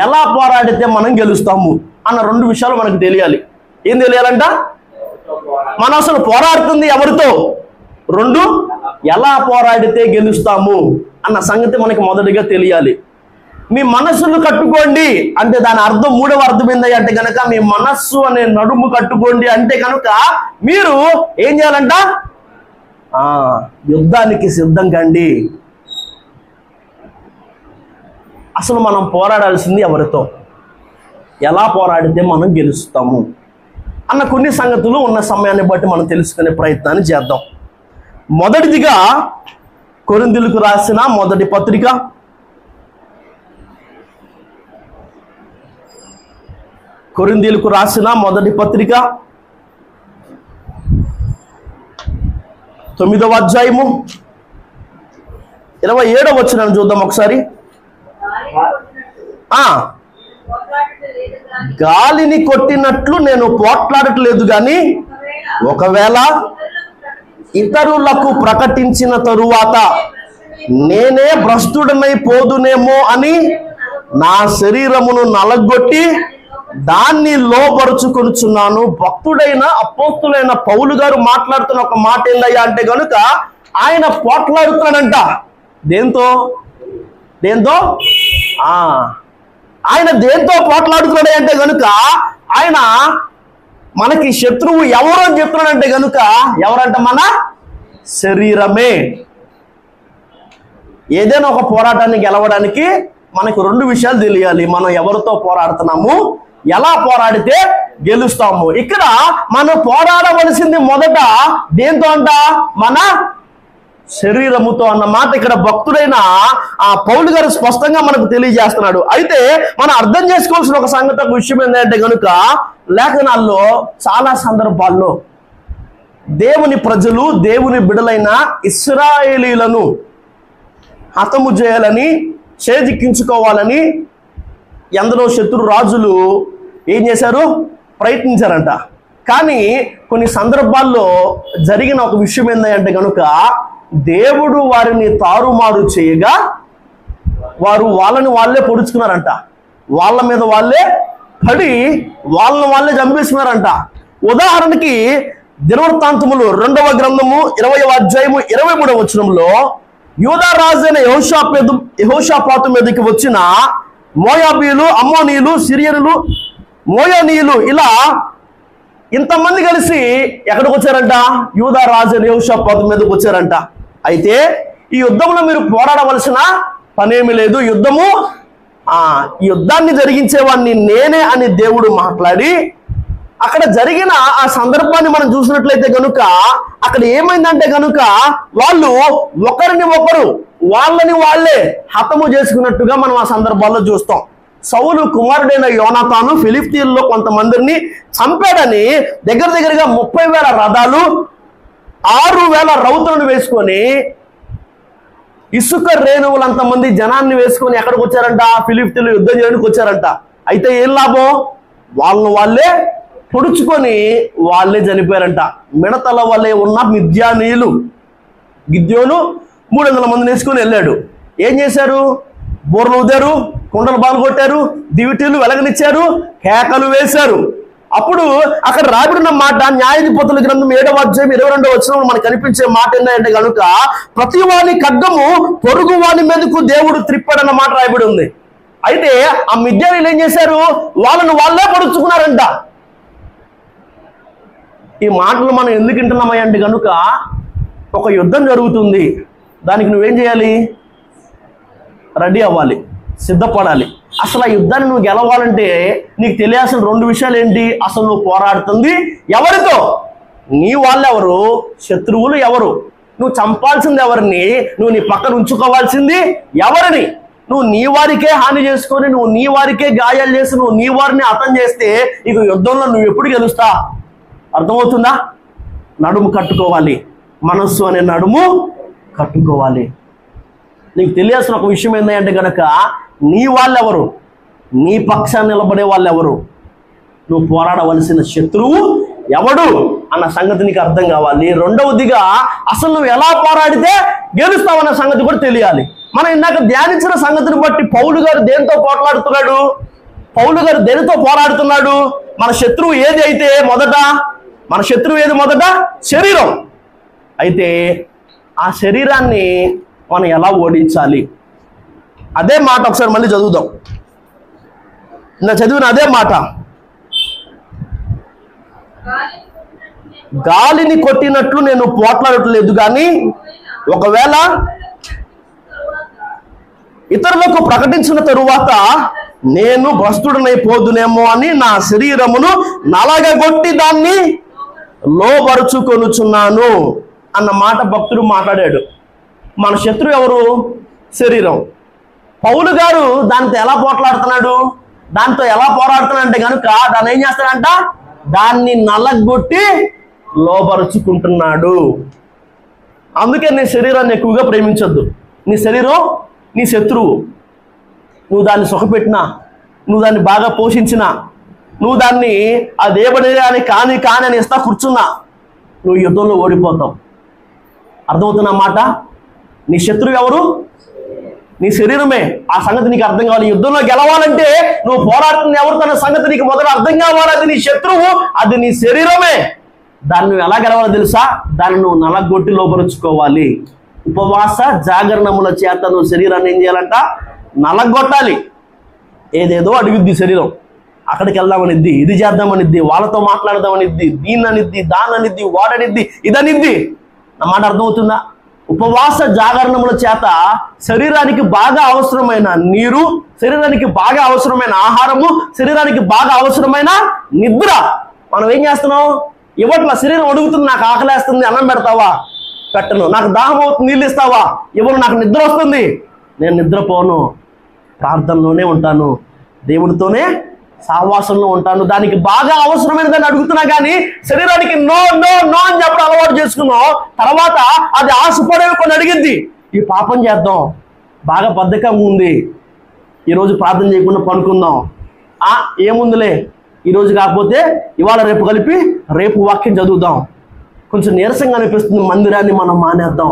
ఎలా పోరాడితే మనం గెలుస్తాము అన్న 2 విషయాలు మనకు తెలియాలి. ఏం తెలియాలంట? మనం అసలు పోరాడుతుంది ఎవరితో, 2 ఎలా పోరాడితే గెలుస్తాము అన్న సంగతి మనకి మొదటిగా తెలియాలి. మీ మనస్సును కట్టుకోండి అంటే దాని అర్థం, 3వ అర్థం ఏంది అంటే కనుక మీ మనస్సు అనే నడుము కట్టుకోండి అంటే కనుక మీరు ఏం చేయాలంట? యుద్ధానికి సిద్ధం కండి. అసలు మనం పోరాడాల్సింది ఎవరితో, ఎలా పోరాడితే మనం గెలుస్తాము అన్న కొన్ని సంగతులు ఉన్న సమయాన్ని బట్టి మనం తెలుసుకునే ప్రయత్నాన్ని చేద్దాం. మొదటిదిగా కొరింథీయులకు రాసిన మొదటి పత్రిక 9వ అధ్యాయము 27వ వచనం చూద్దాం ఒకసారి. గాలిని కొట్టినట్లు నేను పోట్లాడట్లేదు కానీ ఒకవేళ ఇతరులకు ప్రకటించిన తరువాత నేనే భ్రష్టుడనై పోదునేమో అని నా శరీరమును నలగొట్టి దాన్ని లోపరుచుకొనుచున్నాను. భక్తుడైన అపోస్తులైన పౌలు గారు మాట్లాడుతున్న ఒక మాట ఏందయ్యా అంటే గనుక ఆయన పోట్లాడుతున్నాడంట. దేంతో ఆయన దేంతో పోట్లాడుతున్నాడు అంటే గనుక ఆయన మనకి శత్రువు ఎవరు అని చెప్తున్నాడంటే గనుక ఎవరంట? మన శరీరమే. ఏదైనా ఒక పోరాటాన్ని గెలవడానికి మనకు 2 విషయాలు తెలియాలి. మనం ఎవరితో పోరాడుతున్నాము, ఎలా పోరాడితే గెలుస్తాము. ఇక్కడ మనం పోరాడవలసింది మొదట దేంతో అంట? మన శరీరముతో అన్నమాట ఇక్కడ భక్తుడైన ఆ పౌలు గారు స్పష్టంగా మనకు తెలియజేస్తున్నాడు. అయితే మనం అర్థం చేసుకోవాల్సిన ఒక సంగతి, ఒక విషయం ఏంటంటే కనుక లేఖనాల్లో చాలా సందర్భాల్లో దేవుని ప్రజలు, దేవుని బిడలైన ఇశ్రాయేలీలను హతము చేయాలని, చేజిక్కించుకోవాలని ఎందరో శత్రు రాజులు ఏం చేశారు? ప్రయత్నించారంట. కానీ కొన్ని సందర్భాల్లో జరిగిన ఒక విషయం ఏంటంటే కనుక దేవుడు వారిని తారుమారు చేయగా వారు వాళ్ళని వాళ్ళే పొడుచుకున్నారంట. వాళ్ళ మీద వాళ్ళే పడి వాళ్ళని వాళ్ళే చంపేసుకున్నారంట. ఉదాహరణకి దినవృత్తాంతములు 2వ గ్రంథము 20వ అధ్యాయము 23వ వచనంలో యూదా రాజైన యెహోషాపాతు మీదకి వచ్చిన మోయాబీలు, అమ్మోనీయులు, సిరియనులు, మోయానీయులు ఇలా ఇంతమంది కలిసి ఎక్కడికి వచ్చారంట? యూదా రాజైన యెహోషాపాతు మీదకి వచ్చారంట. అయితే ఈ యుద్ధంలో మీరు పోరాడవలసిన పనేమి లేదు. ఈ యుద్ధాన్ని జరిగించేవాడిని నేనే అని దేవుడు మాట్లాడి అక్కడ జరిగిన ఆ సందర్భాన్ని మనం చూసినట్లయితే కనుక అక్కడ ఏమైందంటే కనుక వాళ్ళు ఒకరిని ఒకరు వాళ్ళని వాళ్ళే హతము చేసుకున్నట్టుగా మనం ఆ సందర్భాల్లో చూస్తాం. సౌలు కుమారుడైన యోనాతాను ఫిలిష్తీయుల్లో కొంతమందిని చంపాడని దగ్గరగా 30,000 రథాలు 6,000 రౌతులను వేసుకొని ఇసుక రేణువులంతమంది జనాన్ని వేసుకొని ఎక్కడికి వచ్చారంట? ఫిలిష్తీయులు యుద్ధం చేయడానికి వచ్చారంట. అయితే ఏం లాభం? వాళ్ళను వాళ్ళే పొడుచుకొని వాళ్ళే చనిపోయారంట. మిడతల వలె ఉన్న మిద్యానీయులు, గిద్యోను 300 మందిని వేసుకొని వెళ్ళాడు. ఏం చేశారు? బోర్లు ఊదారు, కుండలు బాలు కొట్టారు, దివిటీలు వెలగనిచ్చారు, కేకలు వేశారు. అప్పుడు అక్కడ రాబడిన మాట న్యాయాధిపతుల గ్రంథం 7వ అధ్యాయం 22వ వచనంలో మనకు కనిపించే మాట ఏంటంటే కనుక ప్రతి వాని ఖడ్గము పొరుగు వాని మీదకు దేవుడు త్రిప్పాడన్న మాట రాయబడి ఉంది. అయితే ఆ మిద్యానీయులు ఏం చేశారు? వాళ్ళను వాళ్ళే పొడుచుకున్నారంట. ఈ మాటలు మనం ఎందుకు వింటున్నామయ్య అంటే కనుక ఒక యుద్ధం జరుగుతుంది, దానికి నువ్వేం చేయాలి? రెడీ అవ్వాలి, సిద్ధపడాలి. అసలు ఆ యుద్ధాన్ని నువ్వు గెలవాలంటే నీకు తెలియాల్సిన 2 విషయాలు ఏంటి? అసలు నువ్వు పోరాడుతుంది ఎవరితో? నీ వాళ్ళెవరు? శత్రువులు ఎవరు? నువ్వు చంపాల్సింది ఎవరిని? నువ్వు నీ పక్కన ఉంచుకోవాల్సింది ఎవరిని? నువ్వు నీ వారికే హాని చేసుకొని, నువ్వు నీ వారికే గాయాలు చేసి, నువ్వు నీ వారిని హతం చేస్తే ఇక యుద్ధంలో నువ్వు ఎప్పుడు గెలుస్తా? అర్థమవుతుందా? నడుము కట్టుకోవాలి, మనస్సు అనే నడుము కట్టుకోవాలి. నీకు తెలియాల్సిన ఒక విషయం ఏంటంటే కనుక నీ వాళ్ళెవరు, నీ పక్షాన్ని నిలబడే వాళ్ళు ఎవరు, నువ్వు పోరాడవలసిన శత్రువు ఎవడు అన్న సంగతి నీకు అర్థం కావాలి. రెండవదిగా అసలు నువ్వు ఎలా పోరాడితే గెలుస్తావన్న సంగతి కూడా తెలియాలి. మనం ఇందాక ధ్యానించిన సంగతిని బట్టి పౌలు గారు దేనితో పోట్లాడుతున్నాడు? పౌలు గారు దేనితో పోరాడుతున్నాడు? మన శత్రువు ఏది అయితే మొదట, మన శత్రువు ఏది మొదట? శరీరం. అయితే ఆ శరీరాన్ని మనం ఎలా ఓడించాలి? అదే మాట ఒకసారి మళ్ళీ చదువుదాం. నా చదివిన అదే మాట. గాలిని కొట్టినట్లు నేను పోట్లాడట్లేదు కానీ ఒకవేళ ఇతరులకు ప్రకటించిన తరువాత నేను భ్రష్టుడనైపోదునేమో అని నా శరీరమును నలగగొట్టి దాన్ని లోబరుచుకొనుచున్నాను అన్న మాట భక్తుడు మాట్లాడాడు. మన శత్రువు ఎవరు? శరీరం. పౌలు గారు దాంతో ఎలా పోరాడుతున్నాడంటే కనుక దాన్ని ఏం చేస్తాడంట? దాన్ని నలగొట్టి లోపరుచుకుంటున్నాడు. అందుకే నీ శరీరాన్ని ఎక్కువగా ప్రేమించొద్దు. నీ శరీరం నీ శత్రువు. నువ్వు దాన్ని సుఖపెట్టినా, నువ్వు దాన్ని బాగా పోషించినా, నువ్వు దాన్ని అదేబడి అని కాని అని ఇస్తా కూర్చున్నా, నువ్వు యుద్ధంలో ఓడిపోతావు. అర్థమవుతున్న మాట? నీ శత్రువు ఎవరు? నీ శరీరమే. ఆ సంగతి నీకు అర్థం కావాలి. యుద్ధంలో గెలవాలంటే నువ్వు పోరాడుతున్న ఎవరితో సంగతి నీకు మొదట అర్థం కావాలి. అది నీ శత్రువు, అది నీ శరీరమే. దాన్ని నువ్వు ఎలా గెలవాలో తెలుసా? దాన్ని నువ్వు నలగొట్టి లోపరుచుకోవాలి. ఉపవాస జాగరణముల చేత నువ్వు శరీరాన్ని ఏం చేయాలంట? నలగొట్టాలి. ఏదేదో అడుగుద్ది శరీరం. అక్కడికి వెళ్దామనిద్ది, ఇది చేద్దామనిద్ది, వాళ్ళతో మాట్లాడదామనిద్ది, దీన్ననిద్ది, దాన్ననిద్ది, వాడనిద్ది, ఇదనిద్ది. నా మాట అర్థమవుతుందా? ఉపవాస జాగరణముల చేత శరీరానికి బాగా అవసరమైన నీరు, శరీరానికి బాగా అవసరమైన ఆహారము, శరీరానికి బాగా అవసరమైన నిద్ర మనం ఏం చేస్తున్నాం? ఇవ్వట్లా. శరీరం అడుగుతుంది, నాకు ఆకలేస్తుంది, అన్నం పెడతావా? పెట్టను. నాకు దాహం అవుతుంది, నీళ్ళు ఇస్తావా? ఇవ్వను. నాకు నిద్ర వస్తుంది, నేను నిద్రపోను. ప్రార్థనలోనే ఉంటాను, దేవుడితోనే సహవాసంలో ఉంటాను. దానికి బాగా అవసరమైన దాన్ని అడుగుతున్నా కానీ శరీరానికి నో నో నో అని చెప్పడం అలవాటు చేసుకున్నాం. తర్వాత అది ఆశపడేవి కొన్ని అడిగింది. ఈ పాపం చేద్దాం, బాగా బద్ధకంగా ఉంది, ఈరోజు ప్రార్థన చేయకుండా పనుకుందాం, ఏముందిలే ఈరోజు కాకపోతే ఇవాళ రేపు కలిపి రేపు వాక్యం చదువుదాం, కొంచెం నీరసంగా అనిపిస్తుంది, మందిరాన్ని మనం మానేద్దాం.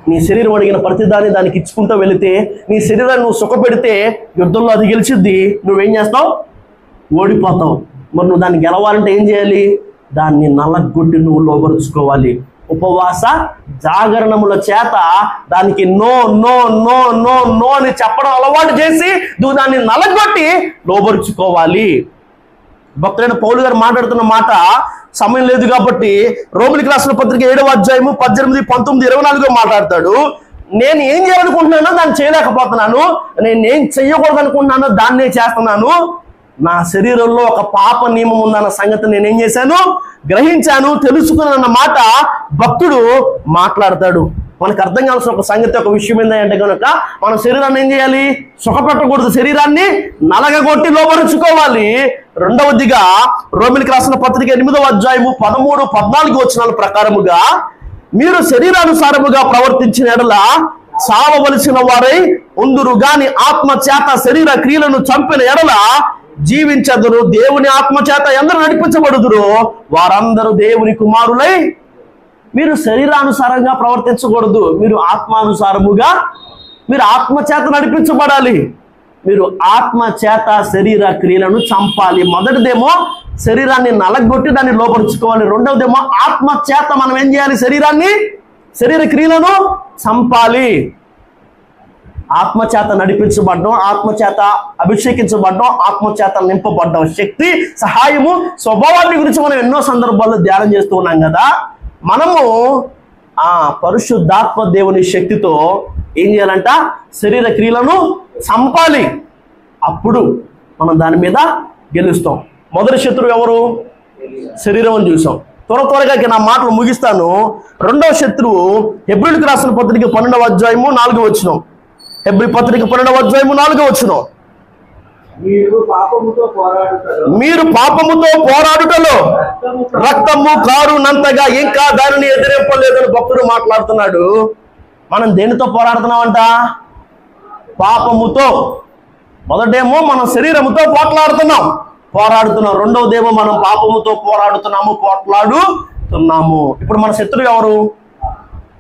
నీ శరీరం అడిగిన ప్రతిదాన్ని దానికి ఇచ్చుకుంటూ వెళితే, నీ శరీరాన్ని నువ్వు సుఖపెడితే యుద్ధంలో అది గెలిచిద్ది. నువ్వేం చేస్తావు? ఓడిపోతావు. మరి నువ్వు దాన్ని గెలవాలంటే ఏం చేయాలి? దాన్ని నలగొట్టి నువ్వు లోపరుచుకోవాలి. ఉపవాస జాగరణముల చేత దానికి no no no no no అని చెప్పడం అలవాటు చేసి నువ్వు దాన్ని నలగొట్టి లోపరుచుకోవాలి. భక్తుడైన పౌలు గారు మాట్లాడుతున్న మాట సమయం లేదు కాబట్టి రోమిలికి రాసిన పత్రిక 7వ అధ్యాయము 18, 19, 24 మాట్లాడతాడు. నేను ఏం చేయాలనుకుంటున్నానో దాన్ని చేయలేకపోతున్నాను, నేను ఏం చెయ్యకూడదు అనుకుంటున్నానో దాన్నే చేస్తున్నాను. నా శరీరంలో ఒక పాప నియమం ఉందన్న సంగతి నేనేం చేశాను? గ్రహించాను, తెలుసుకున్న మాట భక్తుడు మాట్లాడతాడు. మనకు అర్థం కావాల్సిన ఒక సంగతి, ఒక విషయం ఏంటంటే కనుక మన శరీరాన్ని ఏం చేయాలి? సుఖపెట్టకూడదు, శరీరాన్ని నలగగొట్టి లోపరుచుకోవాలి. రెండవదిగా రోమిలికి రాసిన పత్రిక 8వ అధ్యాయము 13, 14 వచనాల ప్రకారముగా మీరు శరీరానుసారముగా ప్రవర్తించిన ఎడల చావవలసిన వారై ఉందురు గాని ఆత్మ చేత శరీర క్రియలను చంపిన ఎడల జీవించదురు. దేవుని ఆత్మ చేత ఎందరు నడిపించబడుదురు వారందరూ దేవుని కుమారులై. మీరు శరీరానుసారంగా ప్రవర్తించకూడదు, మీరు ఆత్మానుసారముగా, మీరు ఆత్మ చేత నడిపించబడాలి. మీరు ఆత్మ చేత శరీర క్రియలను చంపాలి. మొదటిదేమో శరీరాన్ని నలగొట్టి దాన్ని లోపరుచుకోవాలి. రెండవదేమో ఆత్మ చేత మనం ఏం చేయాలి? శరీర క్రియలను చంపాలి. ఆత్మచేత నడిపించబడ్డం, ఆత్మచేత అభిషేకించబడ్డం, ఆత్మచేత నింపబడ్డం, శక్తి, సహాయము, స్వభావాన్ని గురించి మనం ఎన్నో సందర్భాల్లో ధ్యానం చేస్తూ ఉన్నాం కదా. మనము ఆ పరిశుద్ధాత్మ దేవుని శక్తితో ఏం చేయాలంట? శరీర క్రియలను చంపాలి. అప్పుడు మనం దాని మీద గెలుస్తాం. మొదటి శత్రువు ఎవరు? శరీరం అని చూసాం. త్వరగా నా మాటలు ముగిస్తాను. రెండవ శత్రువు హెబ్రీయులకు రాసిన పత్రిక 12వ అధ్యాయము 4వ వచనం. హెబ్రీ పత్రిక 12వ అధ్యాయము 4వ వచనం. మీరు పాపముతో పోరాడుటలో రక్తము కారునంతగా ఇంకా దానిని ఎదిరింపలేదని భక్తుడు మాట్లాడుతున్నాడు. మనం దేనితో పోరాడుతున్నామంట? పాపముతో. మొదటేమో మనం శరీరముతో పోట్లాడుతున్నాం. రెండవదేమో మనం పాపముతో పోట్లాడుతున్నాము. ఇప్పుడు మన శత్రువు ఎవరు?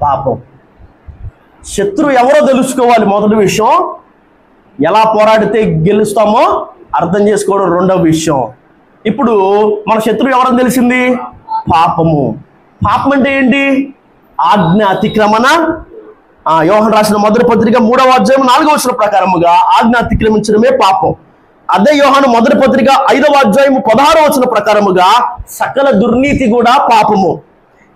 పాపం. శత్రువు ఎవరో తెలుసుకోవాలి. మొదటి విషయం, ఎలా పోరాడితే గెలుస్తామో అర్థం చేసుకోవడం రెండవ విషయం. ఇప్పుడు మన శత్రువు ఎవరని తెలిసింది? పాపము. పాపం అంటే ఏంటి? ఆజ్ఞ అతిక్రమణ. యోహాను రాసిన మొదటి పత్రిక 3వ అధ్యాయం 4వ వచనం ప్రకారముగా ఆజ్ఞ అతిక్రమించడమే పాపం. అదే యోహాను మొదటి పత్రిక 5వ అధ్యాయము 16వ వచనం ప్రకారముగా సకల దుర్నీతి కూడా పాపము.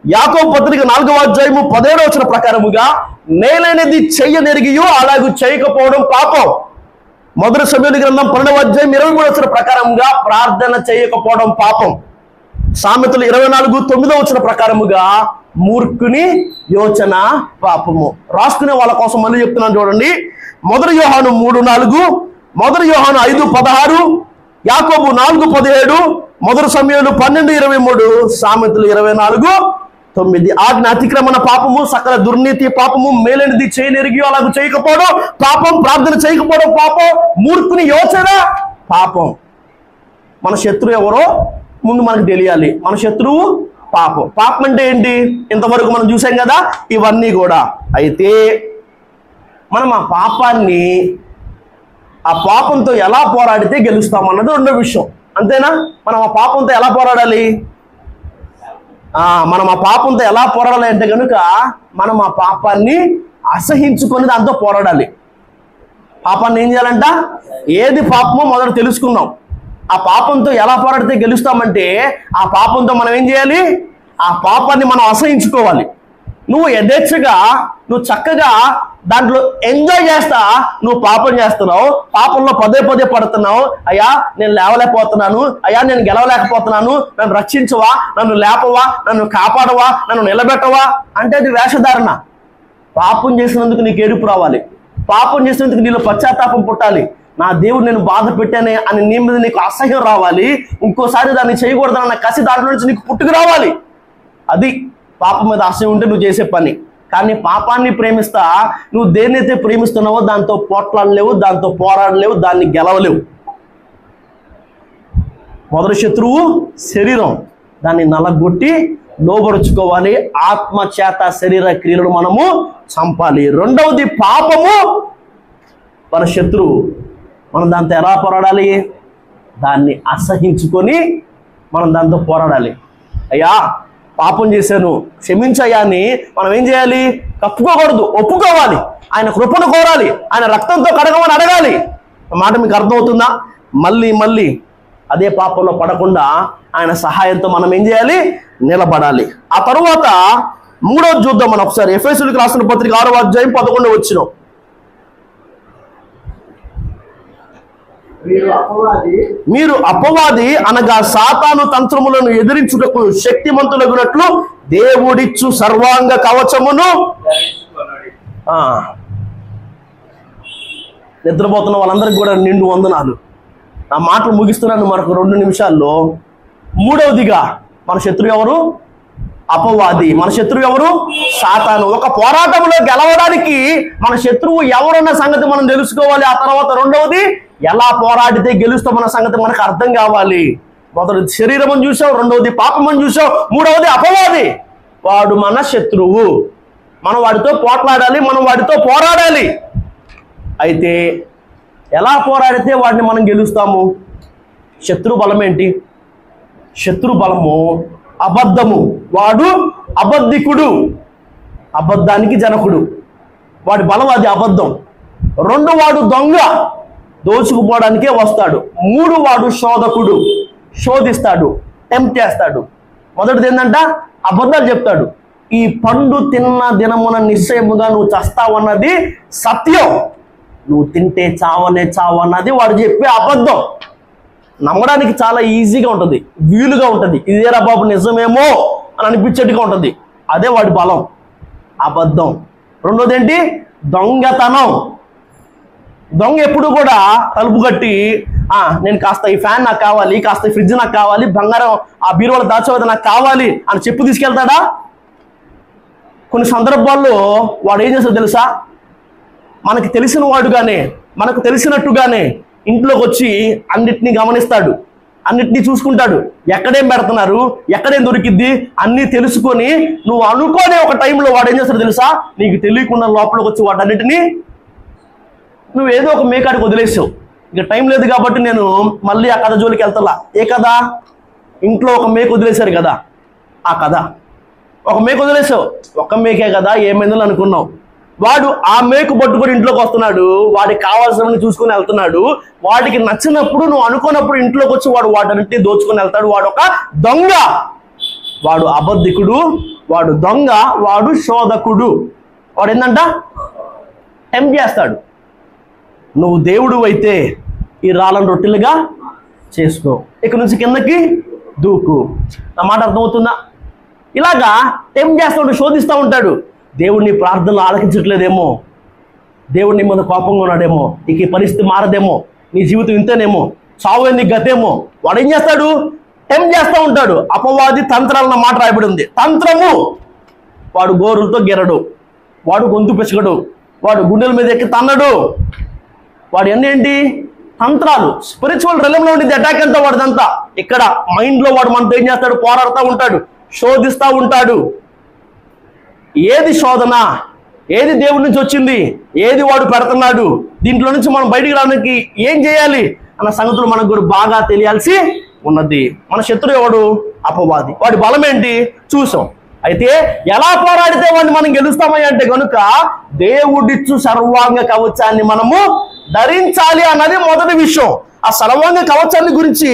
యాకోబు పత్రిక 4వ అధ్యాయము 17వ వచనం ప్రకారముగా నేలనేది చెయ్యనెరిగియో అలాగూ చేయకపోవడం పాపం. మొదటి సమూయేలు గ్రంథం 12వ అధ్యాయం 23వ వచనం ప్రకారముగా ప్రార్థన చేయకపోవడం పాపం. సామెతలు 24:9వ వచనం ప్రకారముగా మూర్ఖుని యోచన పాపము. రాసుకునే వాళ్ళ కోసం మళ్ళీ చెప్తున్నాను చూడండి. 1 యోహాను 3:4, 1 యోహాను 5:16, యాకోబు 4:17, 1 సమూయేలు 12:23, సామెతలు 24:9. ఆజ్ఞ అతిక్రమణ పాపము, సకల దుర్నీతి పాపము, మేలైనది చేయనెరిగి అలాగ చేయకపోవడం పాపం, ప్రార్థన చేయకపోవడం పాపం, మూర్ఖుని యోచన పాపం. మన శత్రువు ఎవరో ముందు మనకు తెలియాలి. మన శత్రువు పాపం. పాపం అంటే ఏంటి? ఇంతవరకు మనం చూసాం కదా ఇవన్నీ కూడా. అయితే మనం ఆ పాపంతో ఎలా పోరాడితే గెలుస్తామన్నది రెండో విషయం. అంతేనా? మనం ఆ పాపంతో ఎలా పోరాడాలి? మనం ఆ పాపంతో ఎలా పోరాడాలి అంటే కనుక మనం ఆ పాపాన్ని అసహించుకొని దాంతో పోరాడాలి. పాపాన్ని ఏం చేయాలంట? ఏది పాపమో మొదట తెలుసుకుందాం. ఆ పాపంతో ఎలా పోరాడితే గెలుస్తామంటే ఆ పాపంతో మనం ఏం చేయాలి? ఆ పాపాన్ని మనం అసహించుకోవాలి. నువ్వు యథేచ్ఛగా, నువ్వు చక్కగా దాంట్లో ఎంజాయ్ చేస్తా నువ్వు పాపం చేస్తున్నావు, పాపంలో పదే పదే పడుతున్నావు. అయ్యా నేను లేవలేకపోతున్నాను, అయ్యా నేను గెలవలేకపోతున్నాను, నన్ను రక్షించవా, నన్ను లేపవా, నన్ను కాపాడవా, నన్ను నిలబెట్టవా అంటే అది వేషధారణ. పాపం చేసినందుకు నీకు ఏడుపు రావాలి. పాపం చేసినందుకు నీలో పశ్చాత్తాపం పుట్టాలి. నా దేవుడు నేను బాధ పెట్టానే అని నీ మీద నీకు అసహ్యం రావాలి. ఇంకోసారి దాన్ని చేయకూడదన్న కసి దాంట్లో నుంచి నీకు పుట్టుకు రావాలి. అది పాపం మీద అసహ్యం ఉంటే నువ్వు చేసే పని. కానీ పాపాన్ని ప్రేమిస్తా నువ్వు దేన్నైతే ప్రేమిస్తున్నావో దాంతో పోట్లాడలేవు, దాంతో పోరాడలేవు, దాన్ని గెలవలేవు. మొదటి శత్రువు శరీరం, దాన్ని నలగొట్టి లోబరుచుకోవాలి. ఆత్మ చేత శరీర క్రియలను మనము చంపాలి. రెండవది పాపము, మన శత్రువు. మనం దాంతో ఎలా పోరాడాలి? దాన్ని అసహించుకొని మనం దాంతో పోరాడాలి. అయ్యా పాపం చేశాను క్షమించయ్యా అని మనం ఏం చేయాలి? కప్పుకోకూడదు, ఒప్పుకోవాలి. ఆయన కృపను కోరాలి, ఆయన రక్తంతో కడగమని అడగాలి. మాట మీకు అర్థమవుతుందా? మళ్ళీ అదే పాపంలో పడకుండా ఆయన సహాయంతో మనం ఏం చేయాలి? నిలబడాలి. ఆ తరువాత మూడోది చూద్దాం మనం ఒకసారి. ఎఫెసీయులకు రాసిన పత్రిక 6వ అధ్యాయం 11వ వచనం. మీరు అపవాది అనగా సాతాను తంత్రములను ఎదిరించుటకు శక్తిమంతులగునట్లు దేవుడిచ్చు సర్వాంగ కవచమును. నిద్రపోతున్న వాళ్ళందరికీ కూడా నిండు వందనాలు. నా మాటలు ముగిస్తున్నాను మరొక 2 నిమిషాల్లో. మూడవదిగా మన శత్రువు ఎవరు? అపవాది. మన శత్రువు ఎవరు? సాతాను. ఒక పోరాటంలో గెలవడానికి మన శత్రువు ఎవరన్న సంగతి మనం తెలుసుకోవాలి. ఆ తర్వాత రెండవది ఎలా పోరాడితే గెలుస్తామన్న సంగతి మనకు అర్థం కావాలి. మొదటి శరీరం చూసాం, రెండవది పాపం చూసాం, మూడవది అపవాది. వాడు మన శత్రువు. మనం వాడితో పోట్లాడాలి, మనం వాడితో పోరాడాలి. అయితే ఎలా పోరాడితే వాడిని మనం గెలుస్తాము? శత్రు బలం ఏంటి? శత్రు బలము అబద్ధము. వాడు అబద్ధికుడు, అబద్ధానికి జనకుడు. వాడి బలం అది అబద్ధం. 2 వాడు దొంగ, దోచుకుపోవడానికే వస్తాడు. 3 వాడు శోధకుడు, శోధిస్తాడు, టెంప్ట్ చేస్తాడు. మొదటిది ఏంటంట? అబద్ధాలు చెప్తాడు. ఈ పండు తిన్న దినమున నిశ్చయముగా నువ్వు చస్తావన్నది సత్యం, నువ్వు తింటే చావనే చావన్నది వాడు చెప్పే అబద్ధం. నమ్మడానికి చాలా ఈజీగా ఉంటుంది, వీలుగా ఉంటుంది. ఇదేరా బాబు నిజమేమో అని అనిపించేట్టుగా ఉంటుంది. అదే వాడి బలం, అబద్ధం. రెండోది ఏంటి? దొంగతనం. దొంగ ఎప్పుడు కూడా తలుపు కట్టి నేను కాస్త ఈ ఫ్యాన్ నాకు కావాలి, కాస్త ఈ ఫ్రిడ్జ్ నాకు కావాలి, బంగారం ఆ బీరువాలో దాచవద్దు నాకు కావాలి అని చెప్పు తీసుకెళ్తాడా? కొన్ని సందర్భాల్లో వాడు ఏం చేస్తాడో తెలుసా? మనకి తెలిసిన వాడుగానే, మనకు తెలిసినట్టుగానే ఇంట్లోకి వచ్చి అన్నిటినీ గమనిస్తాడు, అన్నిటినీ చూసుకుంటాడు. ఎక్కడేం పెడుతున్నారు, ఎక్కడేం దొరికిద్ది అన్నీ తెలుసుకొని నువ్వు అనుకోనే ఒక టైంలో వాడు ఏం చేస్తాడో తెలుసా? నీకు తెలియకుండా లోపలికి వచ్చి వాటన్నిటినీ నువ్వు ఏదో ఒక మేకాడికి వదిలేసావు. ఇక టైం లేదు కాబట్టి నేను మళ్ళీ ఆ కథ జోలికి వెళ్తలా. ఏ కథ? ఇంట్లో ఒక మేక వదిలేశారు కదా, ఆ కథ. ఒక మేక వదిలేసావు, ఒక మేకే కదా ఏమైందో అనుకున్నావు. వాడు ఆ మేకు పట్టుకొని ఇంట్లోకి వస్తున్నాడు, వాడికి కావాల్సినవన్నీ చూసుకొని వెళ్తున్నాడు. వాడికి నచ్చినప్పుడు నువ్వు అనుకున్నప్పుడు ఇంట్లోకి వచ్చి వాడు వాటన్నిటిని దోచుకొని వెళ్తాడు. వాడు ఒక దొంగ, వాడు అబద్ధికుడు, వాడు దొంగ, వాడు శోధకుడు. వాడు ఏంటంట? టెంప్ట్ చేస్తాడు. నువ్వు దేవుడు అయితే ఈ రాళ్ళను రొట్టెలుగా చేసుకో, ఇక నుంచి కిందకి దూకు. నా మాట అర్థమవుతుందా? ఇలాగా టెంప్ట్ చేస్తూ ఉంటాడు, శోధిస్తూ ఉంటాడు. దేవుడిని ప్రార్థనలు ఆలకించట్లేదేమో, దేవుడి మీద కోపంగా ఉన్నాడేమో, నీకు ఈ పరిస్థితి మారదేమో, నీ జీవితం ఇంతేనేమో, చావు నీ గతేమో. వాడు ఏం చేస్తాడు? టెంప్ట్ చేస్తూ ఉంటాడు. అపవాది తంత్రాలన్న మాట రాయబడి ఉంది. తంత్రము, వాడు గోరులతో గెరడు, వాడు గొంతు పిసగడు, వాడు గుండెల మీద ఎక్కి తన్నడు, వాడు ఏంటి తంత్రాలు. స్పిరిచువల్ రెలంలో ఉండేది అటాక్ అంతా వాడిదంతా. ఇక్కడ మైండ్లో వాడు మనతో ఏం చేస్తాడు? పోరాడుతూ ఉంటాడు, శోధిస్తూ ఉంటాడు. ఏది శోధన, ఏది దేవుడి నుంచి వచ్చింది, ఏది వాడు పెడుతున్నాడు, దీంట్లో నుంచి మనం బయటికి రావడానికి ఏం చేయాలి అన్న సంగతులు మనకు కూడా బాగా తెలియాల్సి ఉన్నది. మన శత్రువు ఎవడు? అపవాది. వాడి బలం ఏంటి చూసాం. అయితే ఎలా పోరాడితే వాడిని మనం గెలుస్తామని అంటే కనుక దేవుడిచ్చు సర్వాంగ కవచాన్ని మనము ధరించాలి అన్నది మొదటి విషయం. ఆ సర్వాంగ కవచాన్ని గురించి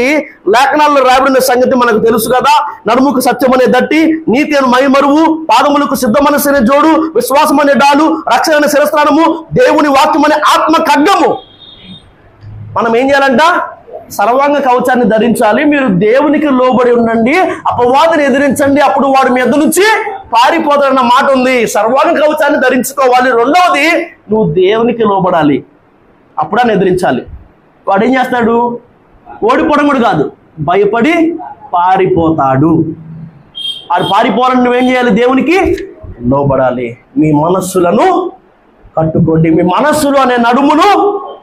లేఖనాల్లో రాయబడిన సంగతి మనకు తెలుసు కదా. నడుముకు సత్యం అనే దట్టి, నీతి అనే మైమరువు, పాదములకు సిద్ధ మనస్సు అనే జోడు, విశ్వాసం అనే డాలు, రక్షణ అనే శిరస్త్రాణము, దేవుని వాక్యం అనే ఆత్మ ఖడ్గము. మనం ఏం చేయాలంట? సర్వాంగ కవచాన్ని ధరించాలి. మీరు దేవునికి లోబడి ఉండండి, అపవాదిని ఎదిరించండి, అప్పుడు వాడు మీ ఎదురు నుంచి పారిపోతాడన్న మాట ఉంది. సర్వాంగ కవచాన్ని ధరించుకోవాలి. రెండవది, నువ్వు దేవునికి లోబడాలి, అప్పుడు ఆయన ఎదిరించాలి. వాడు ఏం చేస్తాడు? ఓడిపోవడం కూడా కాదు, భయపడి పారిపోతాడు. వాడు పారిపోవాలని నువ్వేం చేయాలి? దేవునికి లోబడాలి. మీ మనస్సులను కట్టుకోండి, మీ మనస్సులు అనే నడుమును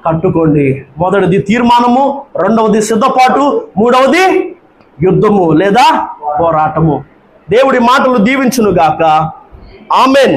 కట్టుకోండి. మొదటిది తీర్మానము, రెండవది సిద్ధపాటు, మూడవది యుద్ధము లేదా పోరాటము. దేవుడి మాటలు దీవించును గాక. ఆమెన్.